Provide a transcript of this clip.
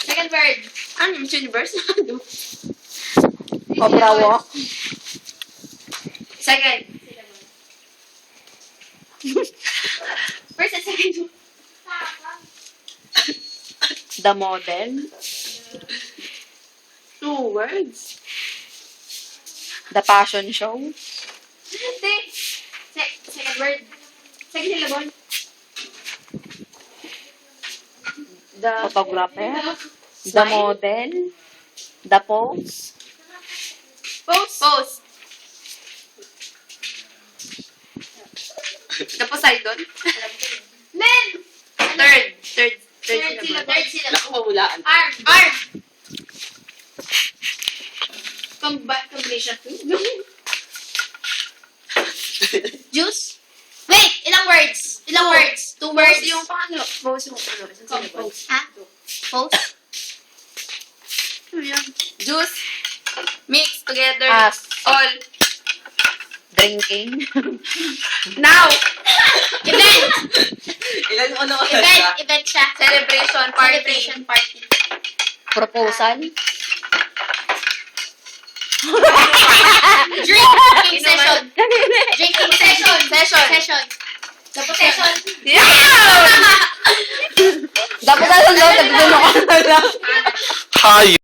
Second word. Ano yung universe? Cobra walk. Second. First and second. The model. 2 words. The fashion show. Hindi. Second word. Second syllable. The Photographer. The model. The pose. Pose. The Poseidon. Men! Third Third syllable. syllable. Third syllable. Nakawalaan. Arm. Arm. Combination. Juice. Wait! Ilang words? Ilang words? 2 words. Yung paano? Pose yung ano? Isang syllable. Compose. Ha? Pose? Ano yan? Juice. Mix together. As. All. Drinking. Now. Event! Ilan ano Event siya. Celebration party. Celebration party. Proposal. Drinking Inuman. session. Drinking session. Session. Tapos session. Yeah! Dapat na lang daw, nagdunok ka na lang. Hayop.